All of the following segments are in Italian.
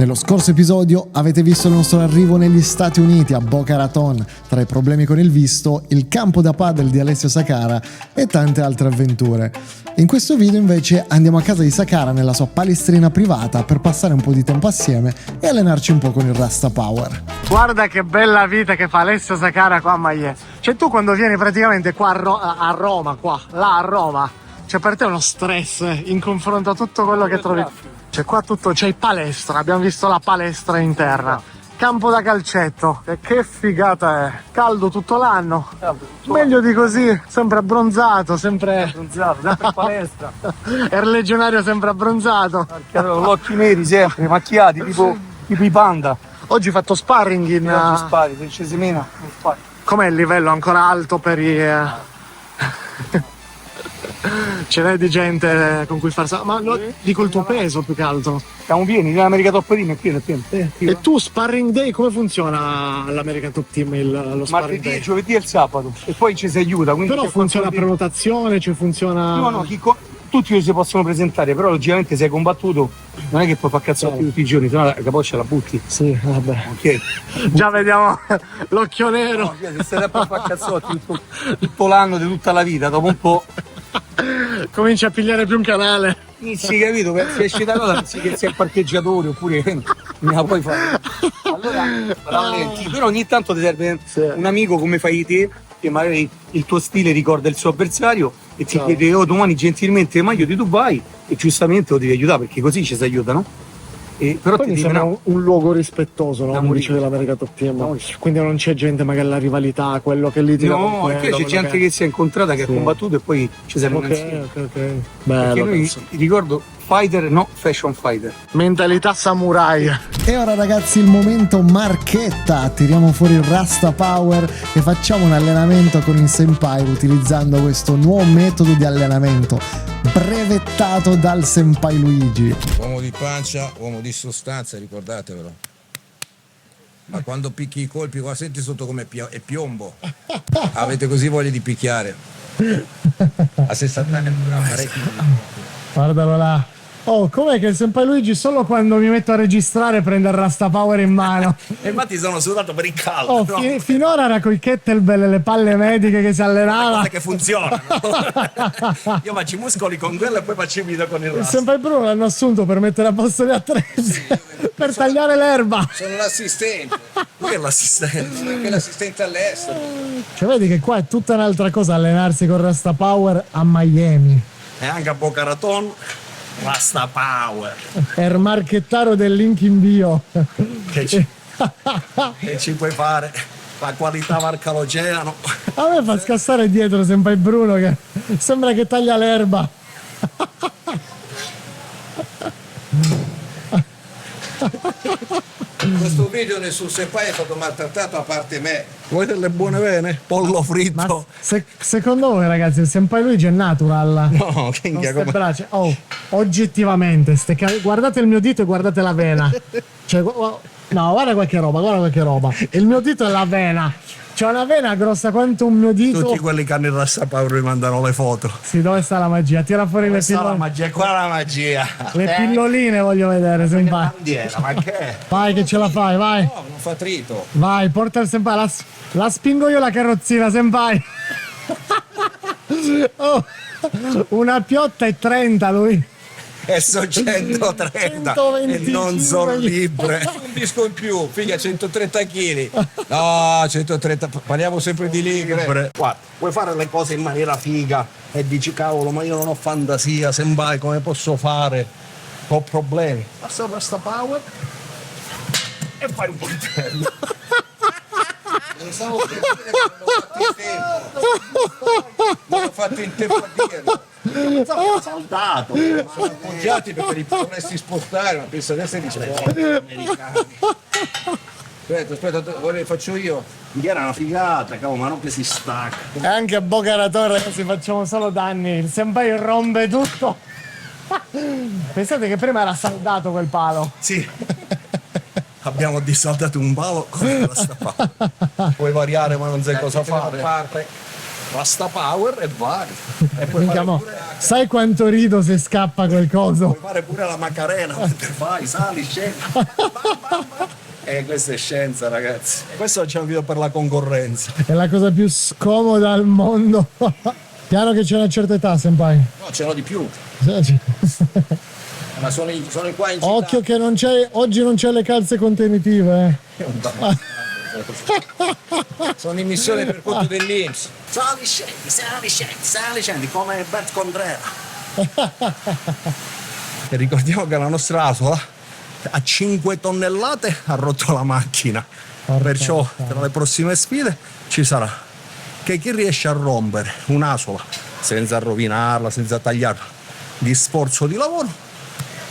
Nello scorso episodio avete visto il nostro arrivo negli Stati Uniti a Boca Raton, tra i problemi con il visto, il campo da padel di Alessio Sakara e tante altre avventure. In questo video invece andiamo a casa di Sakara nella sua palestrina privata per passare un po' di tempo assieme e allenarci un po' con il Rasta Power. Guarda che bella vita che fa Alessio Sakara qua a Miami. Cioè tu quando vieni praticamente qua a Roma, là a Roma, cioè per te è uno stress in confronto a tutto quello che trovi. Cioè qua tutto, c'è palestra, abbiamo visto la palestra interna, campo da calcetto, e che figata è, caldo tutto l'anno, meglio di così, sempre abbronzato, sempre palestra. è il legionario sempre abbronzato. Occhi neri sempre, macchiati, tipo i panda. Oggi ho fatto sparring in... Spari, se ci si mena, non spari. Com'è il livello ancora alto per i... Ce n'è di gente con cui far... Ma dico il tuo peso più che altro. Siamo pieni, l'America Top Team è pieno. E tu sparring day, come funziona l'American Top Team, lo sparring Martedì, day? giovedì e il sabato. E poi ci si aiuta. Però funziona a prenotazione, cioè funziona... No, tutti si possono presentare, però logicamente se hai combattuto non è che puoi fare cazzotti tutti i giorni, sennò la capoccia la butti. Sì, vabbè. Ok. Già vediamo l'occhio nero. No, se stai a fare cazzotti tutto l'anno di tutta la vita, dopo un po'... Cominci a pigliare più un canale. Inizi, capito? Se esci da cosa pensi che sei il parcheggiatore oppure me la puoi fare. Allora, però ogni tanto ti serve un amico come fai te, che magari il tuo stile ricorda il suo avversario e ti chiede, oh, domani gentilmente ma io tu vai, e giustamente lo devi aiutare perché così ci si aiuta, no? Però poi ti mi sembra un luogo rispettoso, no? Come dicevi l'America Top Team. No. Quindi non c'è gente magari la rivalità, quello che lì ti no, perché c'è gente che si è incontrata, che ha combattuto e poi ci siamo insieme. Ok. Perché Bello, noi, ricordo, fighter, no fashion fighter. mentalità samurai. E ora ragazzi il momento marchetta, tiriamo fuori il Rasta Power e facciamo un allenamento con il Senpai utilizzando questo nuovo metodo di allenamento brevettato dal Senpai Luigi. Uomo di pancia, uomo di sostanza, ricordatevelo. Ma quando picchi i colpi qua senti sotto come è piombo. Avete così voglia di picchiare. A 60 anni parecchio. Guardalo là. Oh, com'è che il Senpai Luigi solo quando mi metto a registrare prende il Rasta Power in mano? E infatti sono sudato per il caldo. Oh, no? finora era coi kettlebell e le palle mediche che si allenava. Cose che funzionano. Io faccio i muscoli con quello e poi faccio i video con il Il Rasta. Senpai Bruno l'hanno assunto per mettere a posto gli attrezzi, per tagliare l'erba. Sono l'assistente. Lui è l'assistente, perché è l'assistente all'estero. Cioè vedi che qua è tutta un'altra cosa allenarsi con Rasta Power a Miami. E anche a Boca Raton, Rasta Power. È il marchettaro del link in bio. Che ci puoi fare? La qualità marca l'oceano. A me fa scassare dietro Senpai Bruno che sembra che taglia l'erba. Questo video nessun senpai è stato maltrattato a parte me. Vuoi delle buone vene? Pollo fritto. Secondo voi ragazzi il Senpai Luigi è natural? No, che Con ste come... braccia. Oh, oggettivamente, guardate il mio dito e guardate la vena. Cioè, no, guarda qualche roba. Il mio dito è la vena. C'è una vena grossa quanto un mio dito. Tutti quelli che hanno il Rasta Power mi mandano le foto. Sì, dove sta la magia? Tira fuori le Questa è la pilloline. magia, è qua la magia. Le pilloline voglio vedere, Senpai. Bandiera, ma che è? Vai che ce la fai, vai. No, non fa trito. Vai, porta il Senpai. La spingo io la carrozzina, Senpai. Oh, una piotta e 30 lui. E so 130 e non sono libre. Un disco in più, figlia, 130 kg. No, 130, parliamo sempre di libre. Guarda, vuoi fare le cose in maniera figa e dici cavolo, ma io non ho fantasia, Senpai, come posso fare? Ho problemi. Passa il Rasta Power e fai un coltello. Non stavo per dire che non l'ho fatto in tempo a dirlo. Sono saltato, sono appoggiati perché li potresti spostare, ma penso adesso dice americani. Aspetta, faccio io. Era una figata, cavolo, ma non che si stacca. E anche a Boca Raton ragazzi facciamo solo danni. Il Senpai rompe tutto. Pensate che prima era saldato quel palo. Sì. Abbiamo dissaldato un palo con la stappa. Puoi variare ma non sai cosa fare. Rasta Power e vai. E puoi Minchia, fare, mo, pure, sai quanto rido se scappa quel coso? puoi fare pure la Macarena mentre vai, sali, scendi. Bam, bam, bam. Questa è scienza, ragazzi. Questo c'è un video per la concorrenza. È la cosa più scomoda al mondo. Piano che c'è una certa età, senpai. No, ce n'ho di più. Ma sono qua in città. Occhio che non c'è, oggi non c'è le calze contenitive. Sono in missione per conto dell'Inps. Sali, scendi, come Bert Condrera. E ricordiamo che la nostra Asola a 5 tonnellate ha rotto la macchina. Perciò tra le prossime sfide ci sarà che chi riesce a rompere un'Asola senza rovinarla, senza tagliarla, di sforzo di lavoro,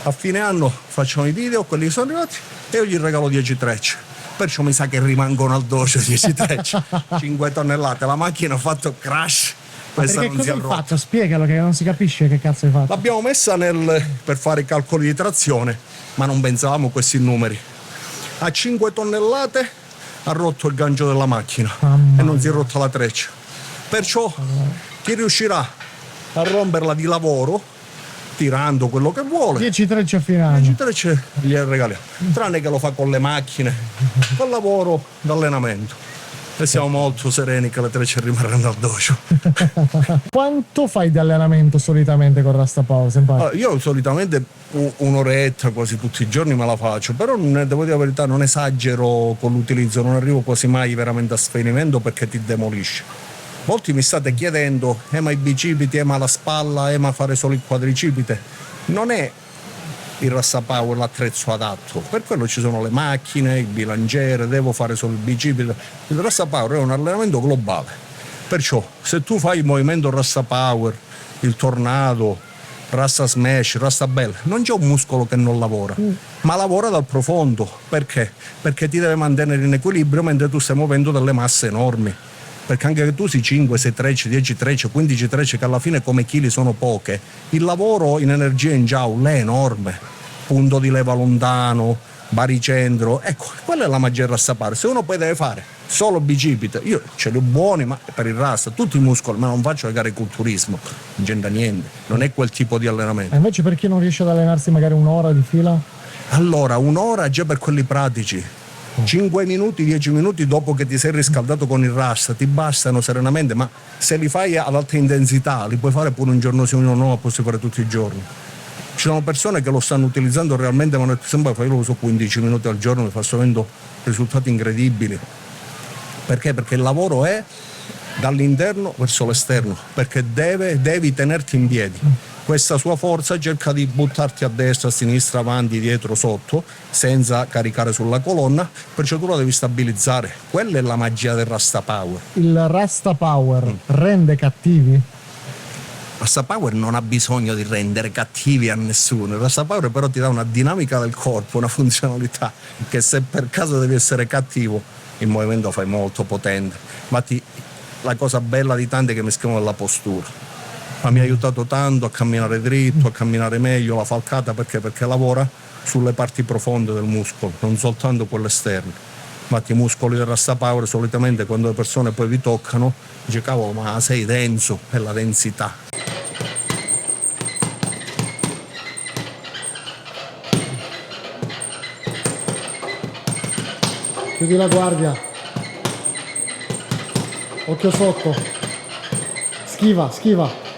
a fine anno facciamo i video, quelli che sono arrivati, e io gli regalo 10 trecce. Perciò mi sa che rimangono al dojo 10 trecce. 5 tonnellate, la macchina ha fatto crash. Questa Perché non si cosa è hai rotta. fatto? Spiegalo che non si capisce che cazzo hai fatto. L'abbiamo messa per fare i calcoli di trazione, ma non pensavamo a questi numeri. A 5 tonnellate ha rotto il gancio della macchina e non si è rotta la treccia. Perciò chi riuscirà a romperla di lavoro, tirando quello che vuole, 10 trecce a fine anno. 10 trecce gliele regaliamo. Tranne che lo fa con le macchine, col lavoro d'allenamento. E siamo molto sereni che le trecce rimarranno al dojo. Quanto fai di allenamento solitamente con Rasta Power, senpai? Allora, io solitamente un'oretta quasi tutti i giorni me la faccio, però devo dire la verità, non esagero con l'utilizzo, non arrivo quasi mai veramente a sfinimento perché ti demolisce. Molti mi state chiedendo, ma i bicipiti, ma la spalla, ma fare solo il quadricipite. Non è il Rasta Power l'attrezzo adatto, per quello ci sono le macchine, il bilanciere, devo fare solo il bicipite. Il Rasta Power è un allenamento globale, perciò se tu fai il movimento Rasta Power, il tornado, Rasta Smash, Rasta Bell, non c'è un muscolo che non lavora, ma lavora dal profondo. Perché? Perché ti deve mantenere in equilibrio mentre tu stai muovendo delle masse enormi. Perché anche che tu si 5, 6 trecce, 10 trecce, 15 trecce, che alla fine come chili sono poche, il lavoro in energia in giaula è enorme. Punto di leva lontano, baricentro, ecco, quella è la magia del Rasta Power. Se uno poi deve fare solo bicipite, io ce li ho buoni, ma per il Rasta, tutti i muscoli, ma non faccio le gare di culturismo, non c'entra niente, non è quel tipo di allenamento. E invece per chi non riesce ad allenarsi magari un'ora di fila? Allora, un'ora già per quelli pratici. 5 minuti, 10 minuti dopo che ti sei riscaldato con il Rasta ti bastano serenamente, ma se li fai ad alta intensità li puoi fare pure un giorno sì, uno no, puoi fare tutti i giorni. Ci sono persone che lo stanno utilizzando realmente, ma sembra che io lo uso 15 minuti al giorno, mi fa avendo risultati incredibili. Perché? Perché il lavoro è dall'interno verso l'esterno, perché devi tenerti in piedi. Questa sua forza cerca di buttarti a destra, a sinistra, avanti, dietro, sotto, senza caricare sulla colonna, perciò tu la devi stabilizzare. Quella è la magia del Rasta Power. Il Rasta Power rende cattivi? Rasta Power non ha bisogno di rendere cattivi a nessuno. Il Rasta Power però ti dà una dinamica del corpo, una funzionalità che se per caso devi essere cattivo, il movimento fai molto potente. Infatti la cosa bella di tanti è che mi scrivono la postura. Ma mi ha aiutato tanto a camminare dritto, a camminare meglio, la falcata, perché lavora sulle parti profonde del muscolo, non soltanto quelle esterne. Infatti i muscoli del Rasta Power solitamente quando le persone poi vi toccano, dice cavolo ma sei denso, è la densità. Chiudi la guardia. Occhio sotto. Schiva.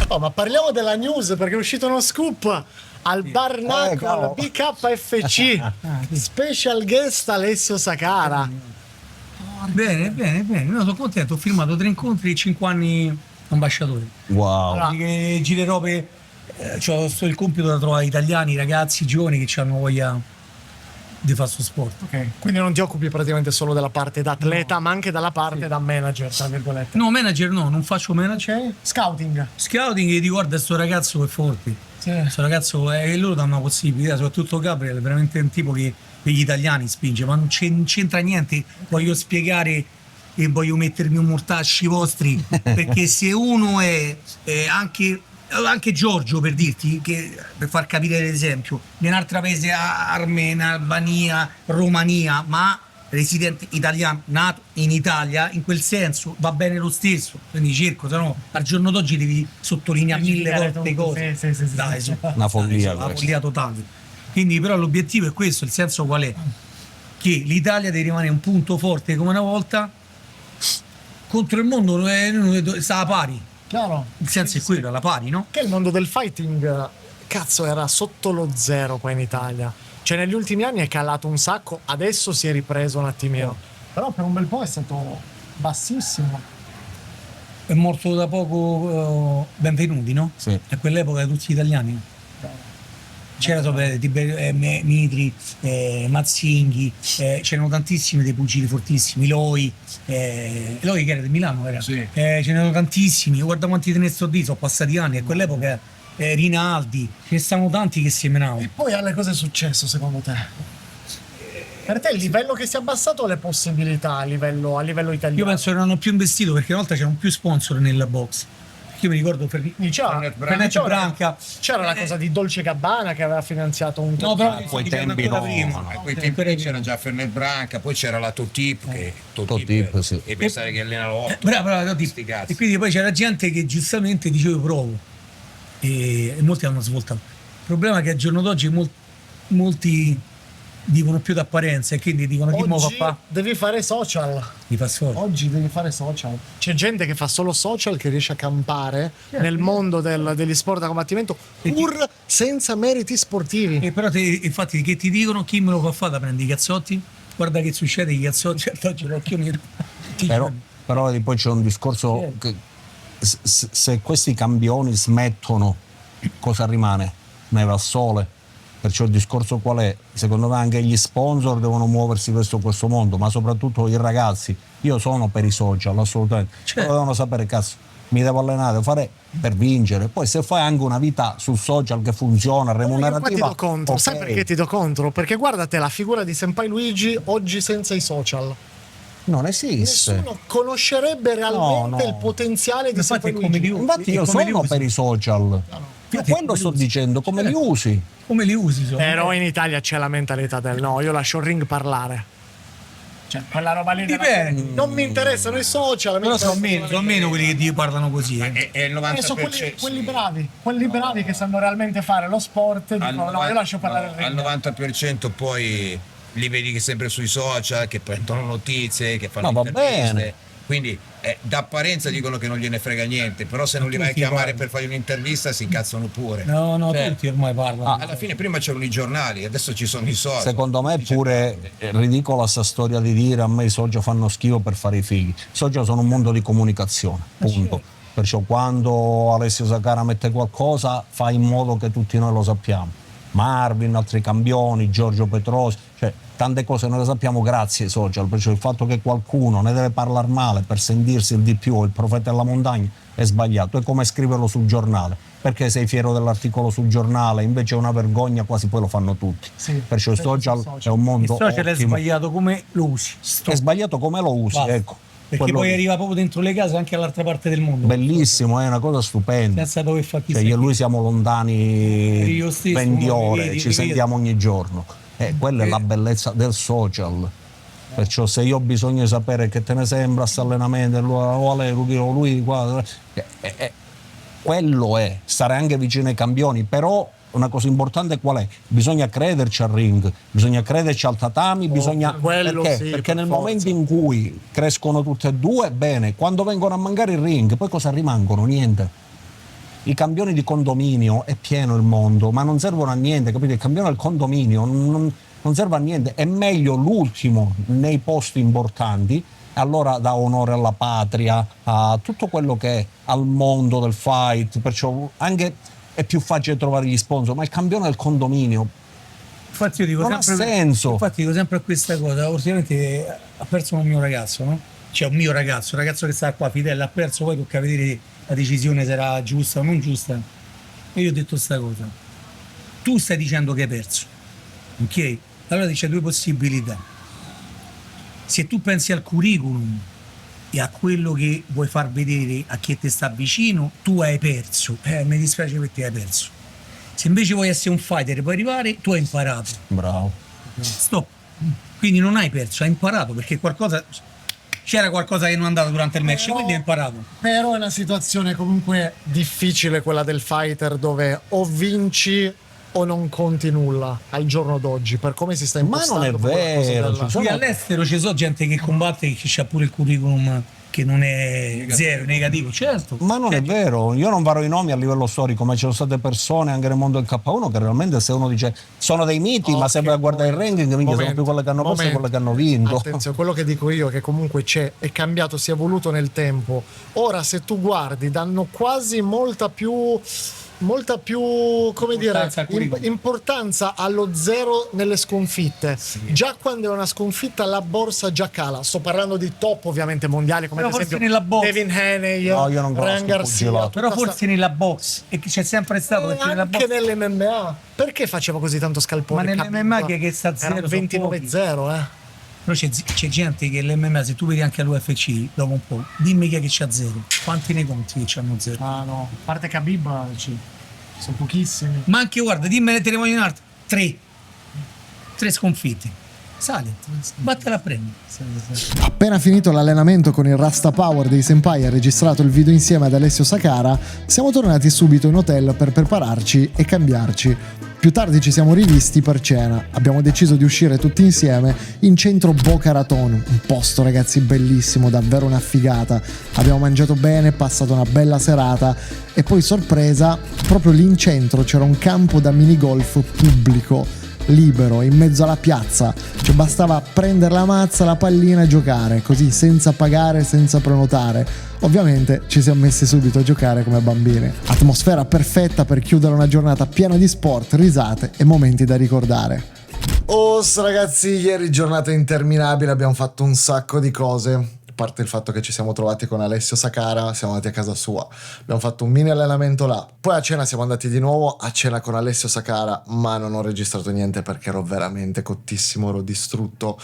Oh, ma parliamo della news perché è uscito uno scoop al Bar Nacco, al BKFC. Special guest Alessio Sakara. Bene, io sono contento, ho firmato 3 incontri e 5 anni ambasciatore. Wow. Allora, che girerò per... ho il compito di trovare italiani, ragazzi, giovani che hanno voglia di fare questo sport. Ok, quindi non ti occupi praticamente solo della parte da atleta, ma anche dalla parte da manager, tra virgolette. No, manager no, non faccio manager. Scouting. Scouting e ti guarda sto ragazzo è forte. Questo ragazzo e loro danno una possibilità, soprattutto Gabriel, è veramente un tipo che per gli italiani spinge, ma non c'entra niente. Voglio spiegare e voglio mettermi un mortacci vostri, perché se uno è anche Giorgio, per dirti, che, per far capire l'esempio, in un altro paese, Armenia, Albania, Romania, ma residente italiano nato in Italia, in quel senso va bene lo stesso, quindi cerco, se no al giorno d'oggi devi sottolineare 1000 volte cose. Sì. Dai, Una follia, una questa. follia totale. Quindi però l'obiettivo è questo, il senso qual è? Che l'Italia deve rimanere un punto forte come una volta contro il mondo, sta a pari. Chiaro? Il senso è quello, alla pari, no? Che il mondo del fighting, cazzo, era sotto lo zero qua in Italia. Cioè negli ultimi anni è calato un sacco, adesso si è ripreso un attimino. Però per un bel po' è stato bassissimo. È morto da poco Benvenuti, no? Sì. A quell'epoca tutti italiani. C'era Mitri, Mazzinghi, c'erano tantissimi dei pugili fortissimi, Loi che era di Milano, era. Sì. Ce n'erano tantissimi, guarda quanti te ne sto di, sono passati anni, a quell'epoca Rinaldi, ce ne stavano tanti che semenavano. E poi alle cosa è successo secondo te? Per te il livello che si è abbassato o le possibilità a livello italiano? Io penso che non hanno più investito perché una volta c'erano più sponsor nella box. Io mi ricordo Fernet Branca. C'era la cosa di Dolce Gabbana che aveva finanziato un No, però A quei tempi no, a quei tempi Ancora c'era già Fernet Branca, poi c'era la Totip che Totip, sì. E pensare che allena l'otto. Bravo, sti cazzi. e quindi poi c'era gente che giustamente diceva io provo e molti hanno svoltato. Il problema è che al giorno d'oggi molti vivono più d'apparenza e quindi dicono chi mo fa Oggi fa? devi fare social. Mi fa solo. Oggi devi fare social. C'è gente che fa solo social che riesce a campare nel mondo degli sport da combattimento pur senza meriti sportivi. E però infatti che ti dicono chi me lo fa fare da prendere i cazzotti? Guarda che succede, i cazzotti oggi l'occhio nero. Però poi c'è un discorso che se questi campioni smettono, cosa rimane? Neve al sole. Perciò il discorso qual è? Secondo me anche gli sponsor devono muoversi verso questo mondo, ma soprattutto i ragazzi. Io sono per i social, assolutamente. Però devono sapere, cazzo, mi devo allenare, devo fare per vincere. Poi se fai anche una vita sul social che funziona, remunerativa, Io qua ti do contro. ok. Sai perché ti do contro? Perché guardate la figura di Senpai Luigi oggi senza i social. Non esiste. Nessuno conoscerebbe realmente No. il potenziale di Infatti Senpai è come Luigi. li Infatti io come li sono usi. per i social. Io Infatti, quello come sto li usi? dicendo, come li usi? Come li usi? Sono? Però in Italia c'è la mentalità del no, io lascio il ring parlare. Cioè, quella roba lì Dipende. non mi interessano i social. Però sono meno quelli che ti parlano così. È il 90%. sono quelli bravi che sanno realmente fare lo sport e dicono no, io lascio parlare il al ring. 90% poi li vedi che sempre sui social, che prendono notizie, che fanno No, va interviste. bene. Quindi d'apparenza dicono che non gliene frega niente, però se non li vai a Tutti chiamare parlano. per fargli un'intervista si incazzano pure. No, Cioè, tutti ormai parlano. alla fine prima c'erano i giornali, adesso ci sono i social. Secondo me è pure ridicola sta storia di dire a me i social fanno schifo per fare i figli. I social sono un mondo di comunicazione, punto. Perciò quando Alessio Sakara mette qualcosa fa in modo che tutti noi lo sappiamo. Marvin, altri campioni, Giorgio Petrosi, cioè tante cose noi le sappiamo grazie ai social, perciò il fatto che qualcuno ne deve parlare male per sentirsi il di più o il profeta della montagna è sbagliato, è come scriverlo sul giornale, perché sei fiero dell'articolo sul giornale, invece è una vergogna, quasi poi lo fanno tutti. Sì, perciò il social è un Il mondo social è ottimo. sbagliato come lo usi. È sbagliato come lo usi, Basta. ecco. Perché Quello poi che- arriva proprio dentro le case anche all'altra parte del mondo. bellissimo, è una cosa stupenda. Senza dover fare chissà Cioè, io e che. lui siamo lontani Io stesso, 20 mo, mi ore, vedi, ci mi sentiamo ogni giorno. Quella è la bellezza del social. Perciò se io ho bisogno di sapere che te ne sembra questo allenamento, lui qua, quello è, stare anche vicino ai campioni, però una cosa importante qual è? Bisogna crederci al ring, bisogna crederci al tatami, bisogna... quello Perché? sì, Perché per nel forza. momento in cui crescono tutte e due, bene, quando vengono a mancare il ring, poi cosa rimangono? Niente. I campioni di condominio è pieno il mondo, ma non servono a niente, capite? Il campione del condominio non serve a niente, è meglio l'ultimo nei posti importanti, allora dà onore alla patria, a tutto quello che è, al mondo del fight, perciò anche è più facile trovare gli sponsor, ma il campione del condominio Infatti io dico non ha sempre, senso. infatti dico sempre a questa cosa, ultimamente ha perso un mio ragazzo, no? Cioè un mio ragazzo, un ragazzo che sta qua, Fidel, ha perso, poi tocca vedere la decisione se era giusta o non giusta. E io ho detto sta cosa. Tu stai dicendo che hai perso, ok? Allora c'è due possibilità. Se tu pensi al curriculum e a quello che vuoi far vedere a chi ti sta vicino, tu hai perso. Mi dispiace per te, hai perso. Se invece vuoi essere un fighter e puoi arrivare, tu hai imparato. Bravo. Stop. Quindi non hai perso, hai imparato perché c'era qualcosa che non è andato durante il match, quindi hai imparato. Però è una situazione comunque difficile quella del fighter, dove o vinci o non conti nulla al giorno d'oggi, per come si sta impostando. Ma non è vero, Qui all'estero ci sono gente che combatte che c'ha pure il curriculum che non è zero, negativo, certo. Ma non è vero, io non varo i nomi a livello storico, ma ci sono state persone anche nel mondo del K1 che realmente, se uno dice sono dei miti, ma se vai a guardare il ranking, sono più quelle che hanno perso e quelle che hanno vinto. Attenzione, quello che dico io è che comunque è cambiato, si è evoluto nel tempo. Ora, se tu guardi, danno quasi molta più come dire, importanza allo zero nelle sconfitte. Già quando è una sconfitta la borsa già cala. Sto parlando di top ovviamente mondiali, come però ad esempio nella box. Devin Haney, No, io non Ryan conosco Garcia, Però forse nella box, e che c'è sempre stato perché nella box. anche nell'MMA. Perché faceva così tanto scalpone? Ma nell'MMA che sta zero, era 29-0, Però c'è gente che l'MMA, se tu vedi anche all'UFC dopo un po', dimmi chi è che c'ha zero. Quanti ne conti che c'hanno zero? Ah no, a parte Khabib sono pochissimi. Ma anche guarda, dimmene te ne voglio un altro. Tre sconfitte. Sali, vattela a prendere. Appena finito l'allenamento con il Rasta Power dei Senpai e registrato il video insieme ad Alessio Sakara, siamo tornati subito in hotel per prepararci e cambiarci. Più tardi ci siamo rivisti per cena. Abbiamo deciso di uscire tutti insieme in centro Boca Raton, un posto ragazzi bellissimo, davvero una figata. Abbiamo mangiato bene, passato una bella serata e poi sorpresa, proprio lì in centro c'era un campo da minigolf pubblico, libero, in mezzo alla piazza. Cioè bastava prendere la mazza, la pallina e giocare, così senza pagare, senza prenotare. Ovviamente ci siamo messi subito a giocare come bambini. Atmosfera perfetta per chiudere una giornata piena di sport, risate e momenti da ricordare. Ragazzi, ieri giornata interminabile, abbiamo fatto un sacco di cose. A parte il fatto che ci siamo trovati con Alessio Sakara, siamo andati a casa sua, abbiamo fatto un mini allenamento là, poi a cena siamo andati di nuovo a cena con Alessio Sakara, ma non ho registrato niente perché ero veramente cottissimo, ero distrutto.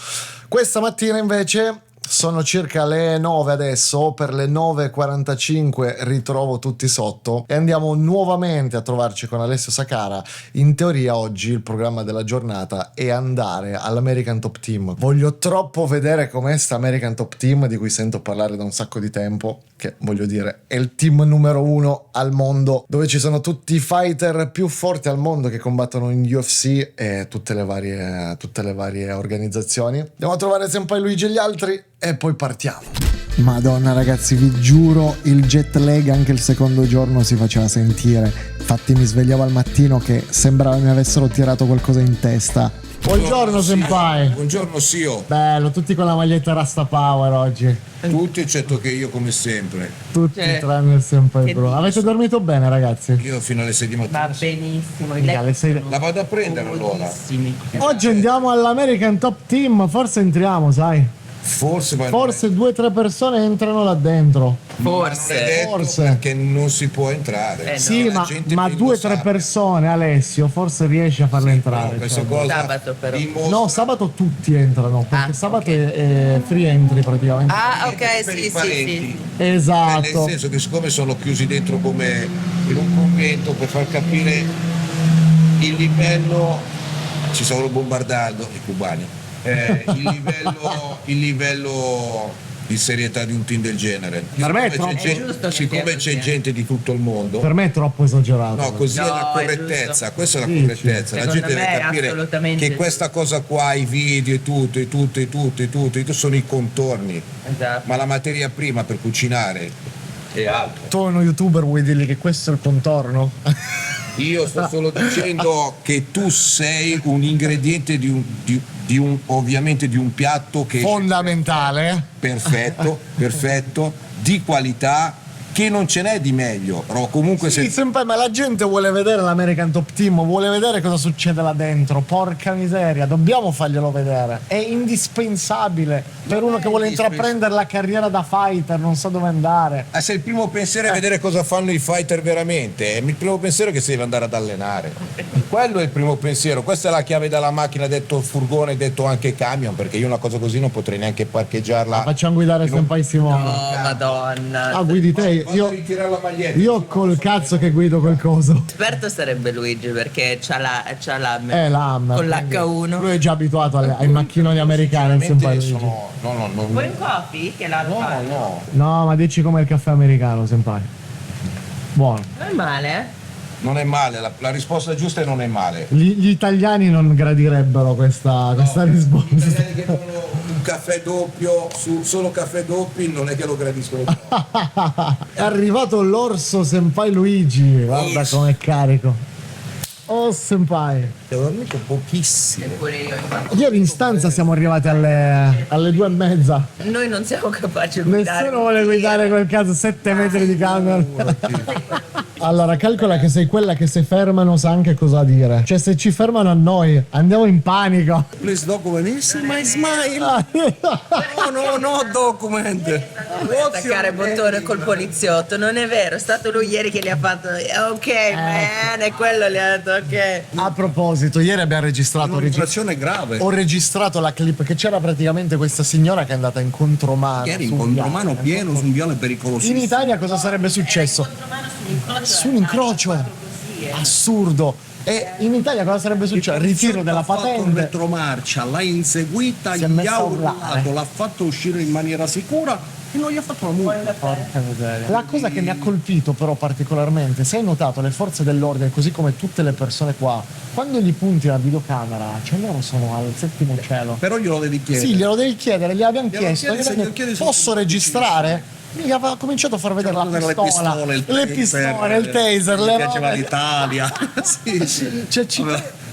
Questa mattina invece sono circa le 9 adesso, per le 9:45 ritrovo tutti sotto e andiamo nuovamente a trovarci con Alessio Sakara. In teoria oggi il programma della giornata è andare all'American Top Team. Voglio troppo vedere com'è sta American Top Team di cui sento parlare da un sacco di tempo, che voglio dire è il team numero 1 al mondo, dove ci sono tutti i fighter più forti al mondo che combattono in UFC e tutte le varie organizzazioni. Andiamo a trovare Senpai Luigi e gli altri e poi partiamo. Madonna ragazzi, vi giuro, il jet lag anche il secondo giorno si faceva sentire. Infatti mi svegliavo al mattino che sembrava mi avessero tirato qualcosa in testa. Buongiorno Senpai. Buongiorno Sio. Bello, tutti con la maglietta Rasta Power oggi. Tutti eccetto che io come sempre. Tutti tranne il Senpai Bro. Avete dormito bene ragazzi? Io fino alle 6 di mattina. Va benissimo. Alle 6. La vado a prendere allora. Oggi andiamo all'American Top Team, forse entriamo, sai? Forse 2 o 3 persone entrano là dentro. Forse. Perché non si può entrare. No. Sì, La gente ma più 2 o lo 3 sa. persone, Alessio, forse riesci a farle entrare. Questa cioè. cosa Sabato però. dimostra- No, sabato tutti entrano, perché Ah, sabato ok. è free entry praticamente. Ah, ok, per i sì, sì, parenti. sì. Nel Esatto. senso che siccome sono chiusi dentro come in un convento, per far capire il livello, ci stanno bombardando i cubani, il livello di serietà di un team del genere. Per me è Siccome troppo. c'è È giusto che siccome sia c'è così. gente di tutto il mondo, Per me è troppo esagerato. no, così è No, la è correttezza, giusto. questa è la Sì, correttezza. La Secondo gente me deve è capire assolutamente che questa cosa qua, i video e tutto, sono i contorni, Esatto. ma la materia prima per cucinare è altro. Tu uno youtuber vuoi dirgli che questo è il contorno? Io sto solo dicendo che tu sei un ingrediente ovviamente di un piatto che Fondamentale. perfetto, di qualità, che non ce n'è di meglio. Però comunque Sì, Senpai, ma la gente vuole vedere l'American Top Team, vuole vedere cosa succede là dentro. Porca miseria, dobbiamo farglielo vedere. È indispensabile per uno che vuole intraprendere la carriera da fighter, non sa dove andare. se il primo pensiero è vedere cosa fanno i fighter veramente, il primo pensiero è che si deve andare ad allenare. Quello è il primo pensiero, questa è la chiave della macchina, detto furgone, detto anche camion, perché io una cosa così non potrei neanche parcheggiarla. Facciamo guidare in un- Senpai Simone. Oh, madonna. Ah, guidi te? ritirare la maglietta. io col cazzo che guido quel coso. Esperto sarebbe Luigi perché c'ha l'AM L'AM. con l'H1. Lui è già abituato ai macchinoni americani. Senpai. No. Vuoi un coffee? Che l'ha fatto? No, ma dici com'è il caffè americano, senpai. Buono. Non è male, eh? Non è male, la risposta giusta è non è male. Gli italiani non gradirebbero questa risposta. Gli italiani che vogliono un caffè doppio, solo caffè doppi, non è che lo gradiscono. È arrivato l'orso senpai Luigi. Guarda com'è carico. Oh senpai. Ho dormito pochissimo. Eppure io infatti. Ieri in stanza siamo arrivati alle 2:30. Noi non siamo capaci di guidare. Nessuno vuole guidare quel caso, 7 metri di camion. Allora, calcola che sei quella che se fermano sa anche cosa dire. Cioè, se ci fermano a noi, andiamo in panico. Please document my smile. No, document. Attaccare bottone col poliziotto, non è vero, è stato lui ieri che gli ha fatto ok man, e quello gli ha detto ok. A proposito, ieri abbiamo registrato. Un'infrazione grave. Ho registrato la clip che c'era praticamente questa signora che è andata in contromano. Ieri su in un contromano viale. pieno su un viale pericolosissimo. In Italia cosa sarebbe successo? Su un incrocio. Assurdo. E in Italia cosa sarebbe successo? Ritiro della Ha fatto un patente. retromarcia, l'ha inseguita, Si è gli messa ha a urlare. urlato, l'ha fatto uscire in maniera sicura e non gli ha fatto la multa. Porca miseria. La cosa che mi ha colpito però particolarmente, se hai notato, le forze dell'ordine, così come tutte le persone qua, quando gli punti la videocamera, cioè loro sono al settimo cielo. Però glielo devi chiedere. Sì, glielo devi chiedere, gli abbiamo chiesto. chiedi, se glielo chiedi, Posso sono registrare? Mi aveva cominciato a far vedere la le pistola, pistole, le pistole, il taser, gli le piaceva robe. l'Italia. Sì. Cioè, ci,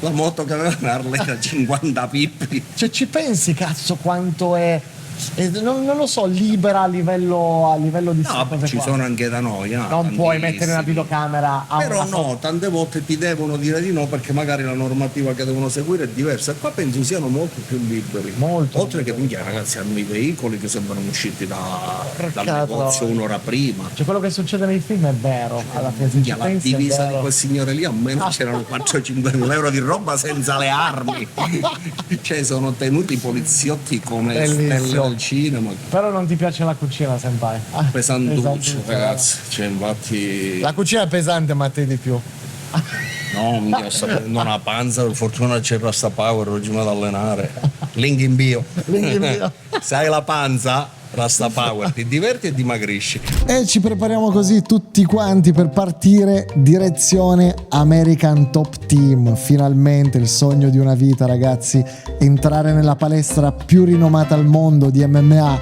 La moto che aveva una Harley da 50 pippi. cioè, ci pensi, cazzo, quanto è non lo so, libera a livello di No, cose ci qua. sono anche da noi. Non puoi mettere una videocamera a Però una no, tante volte ti devono dire di no perché magari la normativa che devono seguire è diversa. E qua penso siano molto più liberi. Molto. Oltre che minchia, ragazzi, hanno i veicoli che sembrano usciti dal negozio un'ora prima. Cioè, quello che succede nei film è vero, alla fine se ci La pensi è divisa di vero. quel signore lì almeno c'erano 4-5 mila euro di roba senza le armi. Cioè sono tenuti i poliziotti come Bellissimo. stelle al cinema. Però non ti piace la cucina, senpai. Pesantuccio, ragazzi. Cioè infatti. La cucina è pesante, ma a te di più. No, mi sto prendendo una panza, per fortuna c'è Rasta Power, oggi vado ad allenare. Link in bio. Link in bio. Se hai la panza, Rasta Power, ti diverti e dimagrisci. E ci prepariamo così tutti quanti per partire direzione American Top Team. Finalmente il sogno di una vita, ragazzi, entrare nella palestra più rinomata al mondo di MMA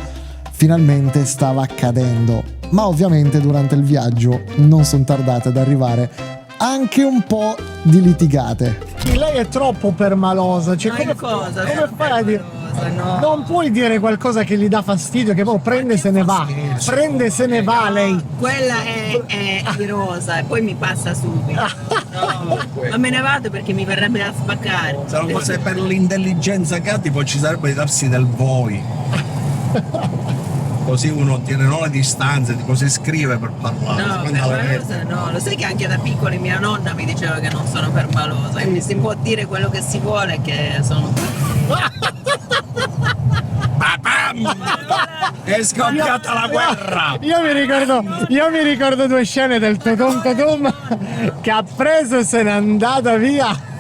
finalmente stava accadendo. Ma ovviamente durante il viaggio non sono tardate ad arrivare anche un po' di litigate. Lei è troppo permalosa, cioè come fai a dire? No. Non puoi dire qualcosa che gli dà fastidio, che poi prende e se ne va. Prende e se ne va lei. Quella è di rosa e poi mi passa subito. No, ma me ne vado perché mi verrebbe da spaccare. Sono cose per l'intelligenza che ha, tipo ci sarebbe di darsi del voi. Così uno tiene le distanze, tipo si scrive per parlare. No, permalosa no, lo sai che anche da piccola mia nonna mi diceva che non sono permalosa, quindi si può dire quello che si vuole che sono. È scoppiata la guerra! Io mi ricordo due scene del Totom Totom che ha preso e se n'è andata via.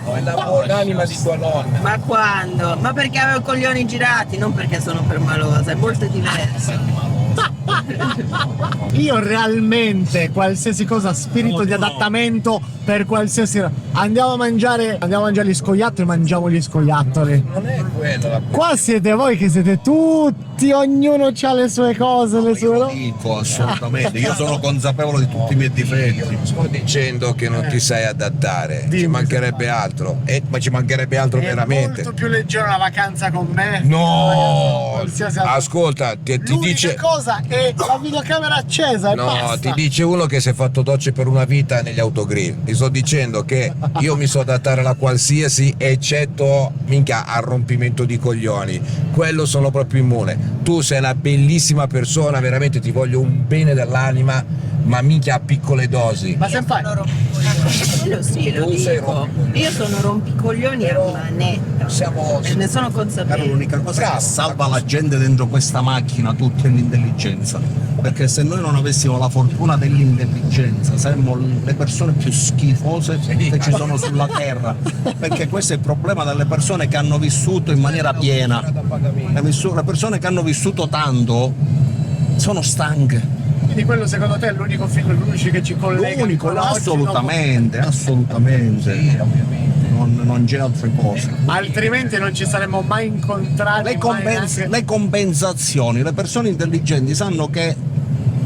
L'anima di tua nonna. Ma quando? Ma perché avevo i coglioni girati, non perché sono permalosa, è molto diverso. Io realmente qualsiasi cosa, spirito di adattamento per qualsiasi. Andiamo a mangiare gli scoiattoli, mangiamo gli scoiattoli. Non è quello la Qua siete voi che siete tutti, ognuno ha le sue cose, le sue robe. dico, assolutamente. Io sono consapevole di tutti i miei difetti. Sto dicendo che non ti sai adattare, Dimmi. ci mancherebbe altro, ma ci mancherebbe altro veramente. più leggera una vacanza con me. No, Qualsiasi altra- ascolta, ti L'unica dice. cosa è la videocamera accesa e No, basta. ti dice uno che si è fatto docce per una vita negli autogrill. Ti sto dicendo che io mi so adattare alla qualsiasi, eccetto minchia al rompimento di coglioni. Quello sono proprio immune. Tu sei una bellissima persona, veramente ti voglio un bene dell'anima, ma minchia a piccole dosi. Ma senpai, Quello sì, lo dico. Io sono rompicoglioni a manetta. E ne sono consapevole. L'unica cosa che salva la gente dentro questa macchina tutta è l'intelligenza, perché se noi non avessimo la fortuna dell'intelligenza saremmo le persone più schifose che ci sono sulla terra, perché questo è il problema delle persone che hanno vissuto in maniera piena. Le persone che hanno vissuto tanto sono stanche. quindi quello secondo te è l'unico film luce che ci collega? L'unico, ancora oggi, assolutamente, assolutamente. Non c'è altre cose. altrimenti non ci saremmo mai incontrati. Le compensazioni, le persone intelligenti sanno che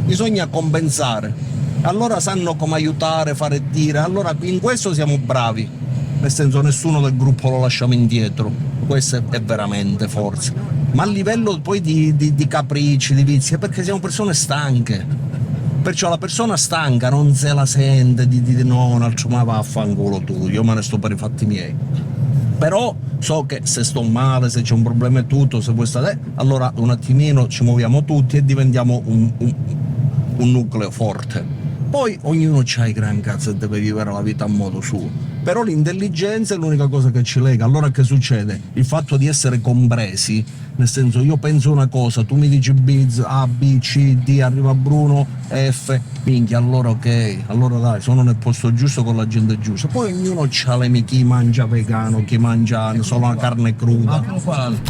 bisogna compensare, allora sanno come aiutare, fare e dire, allora in questo siamo bravi, nel senso nessuno del gruppo lo lasciamo indietro, questo è veramente forza, ma a livello poi di capricci, di vizi, è perché siamo persone stanche, perciò la persona stanca non se la sente di no, un altro ma vaffanculo tu, io me ne sto per i fatti miei. Però so che se sto male, se c'è un problema e tutto, se vuoi stare, allora un attimino ci muoviamo tutti e diventiamo un nucleo forte. Poi ognuno c'ha i gran cazzo e deve vivere la vita a modo suo. Però l'intelligenza è l'unica cosa che ci lega. Allora che succede? Il fatto di essere compresi, nel senso io penso una cosa, tu mi dici biz, A, B, C, D, arriva Bruno, F, minchia, allora ok, allora dai, sono nel posto giusto con la gente giusta. Poi ognuno c'ha chi mangia vegano, chi mangia solo la carne cruda.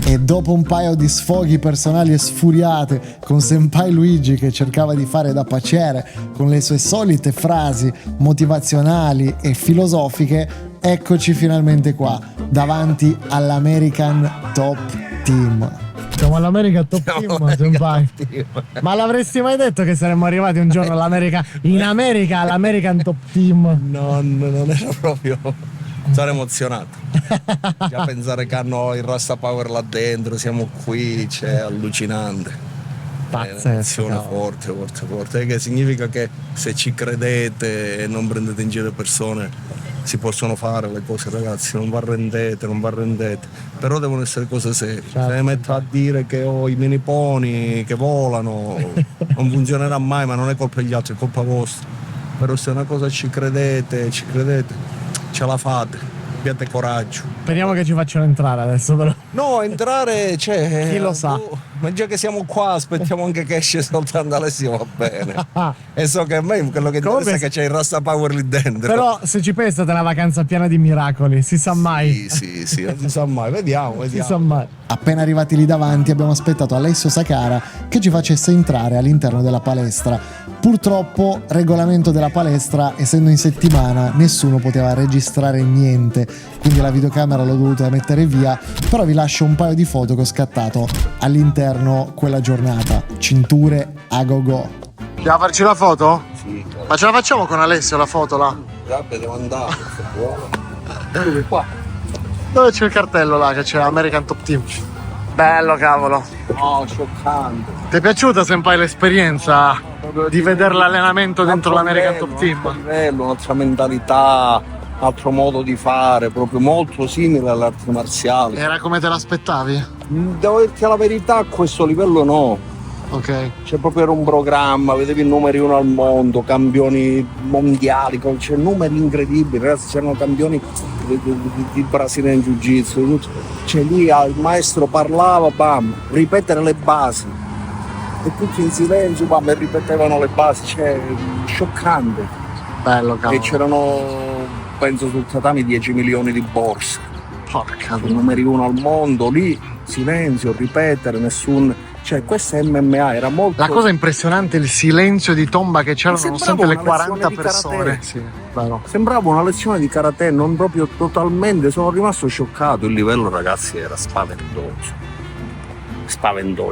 E dopo un paio di sfoghi personali e sfuriate con Senpai Luigi che cercava di fare da paciere con le sue solite frasi motivazionali e filosofiche, eccoci finalmente qua, davanti all'American Top Team. Siamo all'American Top Team, Senpai. Ma l'avresti mai detto che saremmo arrivati un giorno all'American Top Team? No, non era proprio. Sono emozionato. Già pensare che hanno il Rasta Power là dentro, siamo qui, c'è allucinante. Pazzesco. Forte, che significa che se ci credete e non prendete in giro le persone si possono fare le cose, ragazzi, non vi arrendete, però devono essere cose serie. Certo. Se metto a dire che ho i mini pony che volano non funzionerà mai, ma non è colpa degli altri, è colpa vostra. Però se una cosa ci credete, ce la fate. Abbiate coraggio. Speriamo che ci facciano entrare adesso, però. No, entrare c'è. Chi lo sa. Ma già che siamo qua, aspettiamo anche che esce soltanto Alessio, va bene. E so che a me quello che interessa è che c'è il Rasta Power lì dentro. Però se ci pensi è stata una vacanza piena di miracoli, si sa mai. Sì, non si sa mai, vediamo. Si sa mai. Appena arrivati lì davanti abbiamo aspettato Alessio Sakara che ci facesse entrare all'interno della palestra. Purtroppo, regolamento della palestra, essendo in settimana, nessuno poteva registrare niente, quindi la videocamera l'ho dovuta mettere via, però vi lascio un paio di foto che ho scattato all'interno quella giornata. Cinture a go-go. Dobbiamo farci la foto? Sì. Ma ce la facciamo con Alessio la foto là? Vabbè, devo andare. Dove qua? Dove c'è il cartello là che c'è American Top Team? Bello cavolo. No, scioccante. Ti è piaciuta Senpai l'esperienza di vedere l'allenamento dentro l'American Top Team? Livello, un'altra mentalità, altro modo di fare, proprio molto simile alle arti marziali. Era come te l'aspettavi? Devo dirti la verità, a questo livello no. Ok. C'è proprio un programma, vedevi il numeri uno al mondo, campioni mondiali, c'è numeri incredibili, ragazzi, c'erano campioni di Brasile in Jiu-Jitsu, cioè lì il maestro parlava, bam, ripetere le basi e tutti in silenzio, bam, e ripetevano le basi, cioè scioccante. Bello cavolo. E c'erano, penso sul tatami 10 milioni di borse. Porca I numeri uno al mondo, lì silenzio, ripetere, nessun. Cioè, questa MMA era molto. La cosa impressionante è il silenzio di tomba che c'erano nonostante le 40 di persone. karate. Sì, bello. Sembrava una lezione di karate, non proprio totalmente, sono rimasto scioccato. Il livello, ragazzi, era spaventoso.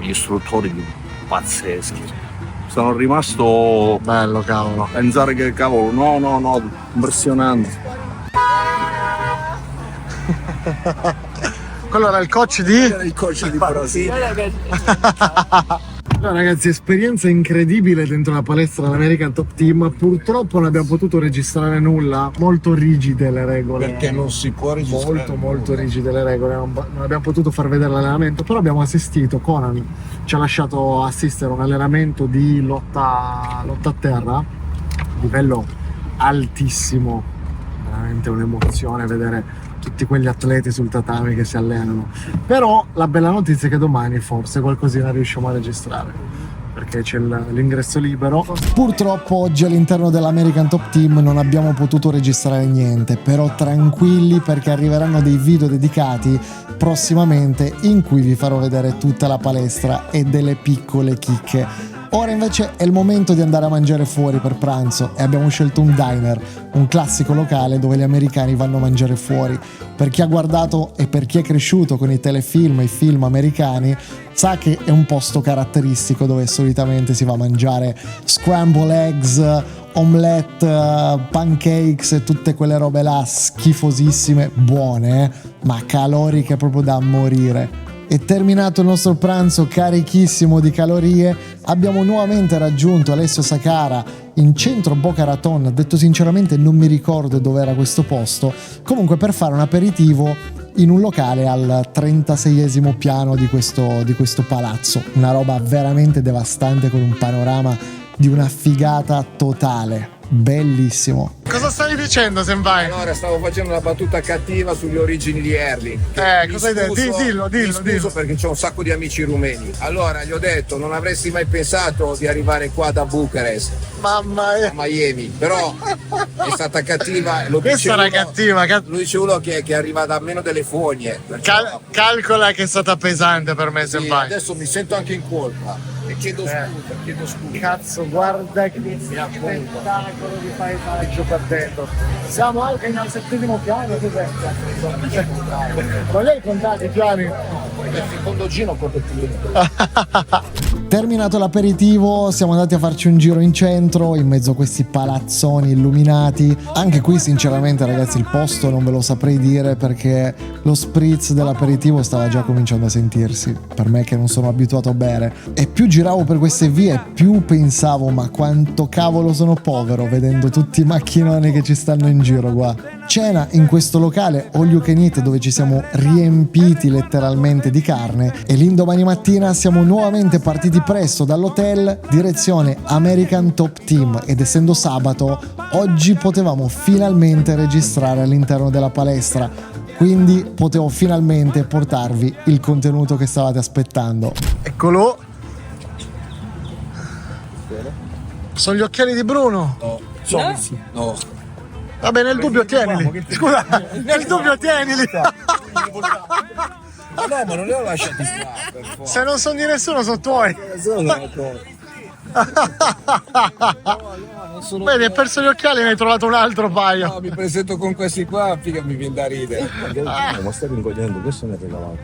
Gli istruttori pazzeschi. Sono rimasto. Bello cavolo. Pensare che cavolo, no, impressionante. Quello era il coach di? Era il coach di Brasile. No, ragazzi, esperienza incredibile dentro la palestra dell'American Top Team. Purtroppo non abbiamo potuto registrare nulla, molto rigide le regole. Perché non si può registrare. Molto rigide le regole, non abbiamo potuto far vedere l'allenamento, però abbiamo assistito, Conan ci ha lasciato assistere a un allenamento di lotta a terra livello altissimo, veramente un'emozione vedere tutti quegli atleti sul tatami che si allenano. Però la bella notizia è che domani forse qualcosina riusciamo a registrare, perché c'è l'ingresso libero. Purtroppo oggi all'interno dell'American Top Team non abbiamo potuto registrare niente, però tranquilli perché arriveranno dei video dedicati prossimamente in cui vi farò vedere tutta la palestra e delle piccole chicche. Ora invece è il momento di andare a mangiare fuori per pranzo e abbiamo scelto un diner, un classico locale dove gli americani vanno a mangiare fuori. Per chi ha guardato e per chi è cresciuto con i telefilm e i film americani sa che è un posto caratteristico dove solitamente si va a mangiare scrambled eggs, omelette, pancakes e tutte quelle robe là schifosissime, buone, ma caloriche proprio da morire. E terminato il nostro pranzo carichissimo di calorie, abbiamo nuovamente raggiunto Alessio Sacara in centro Boca Raton. Detto sinceramente non mi ricordo dove era questo posto, comunque per fare un aperitivo in un locale al 36esimo piano di questo palazzo, una roba veramente devastante con un panorama di una figata totale. Bellissimo. Cosa stavi dicendo, senpai? Allora, stavo facendo una battuta cattiva sulle origini di Erli. Cosa hai detto? Dillo. Perché c'ho un sacco di amici rumeni. Allora, gli ho detto, non avresti mai pensato di arrivare qua da Bucarest, mamma mia, a Miami. Però è stata cattiva. Questa era cattiva. Lo dice uno che arriva da meno delle fogne. Calcola che è stata pesante per me, sì, senpai. adesso mi sento anche in colpa. E chiedo scusa. Cazzo, guarda che spettacolo di paesaggio per dentro. Siamo anche al 7° piano, cos'è? Ma lei contate i piani? Il secondo giro Terminato l'aperitivo siamo andati a farci un giro in centro in mezzo a questi palazzoni illuminati. Anche qui sinceramente ragazzi il posto non ve lo saprei dire perché lo spritz dell'aperitivo stava già cominciando a sentirsi, per me che non sono abituato a bere, e più giravo per queste vie più pensavo ma quanto cavolo sono povero vedendo tutti i macchinoni che ci stanno in giro qua. Cena in questo locale all you can eat dove ci siamo riempiti letteralmente di carne e l'indomani mattina siamo nuovamente partiti presto dall'hotel direzione American Top Team ed essendo sabato oggi potevamo finalmente registrare all'interno della palestra, quindi potevo finalmente portarvi il contenuto che stavate aspettando. Eccolo, sono gli occhiali di Bruno. No. Vabbè, nel dubbio tienili. Scusa, nel dubbio tienili. No, ma non li ho lasciati stare. Se non sono di nessuno, sono tuoi. Vedi, hai perso gli occhiali e ne hai trovato un altro paio. No, mi presento con questi qua, figa, mi viene da ridere. Ma stai rincogliendo, questo ne è regalato.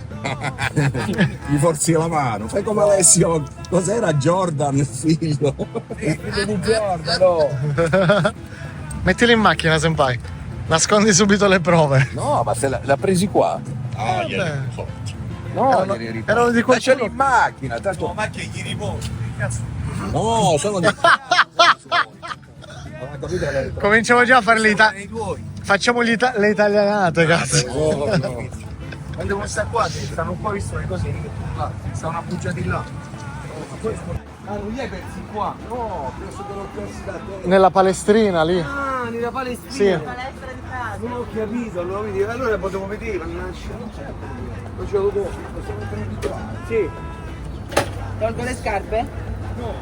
Gli forzi la mano, fai come Alessio. Cos'era Jordan, figlio? Figlio di Jordan, no. Mettili in macchina, senpai. Nascondi subito le prove. No, ma se l'ha presi qua. Ah, No, erano di qualcuno. lasciali in macchina, tanto. No, ma che gli riposi? No, sono di. Cominciamo già a fare facciamo le italianate, cazzo. No. Quando devo stare qua, stanno qua, visto le cose, stanno appoggiati là. Ah, non li hai persi qua? No, penso che l'ho persi da te. Nella palestrina lì. Ah, nella palestra. Sì. Palestra di casa. Non ho capito, allora potevo vedere, mannaggia. Non ce l'avevo posto, possiamo entrare qua. Sì. Tolgo le scarpe? No.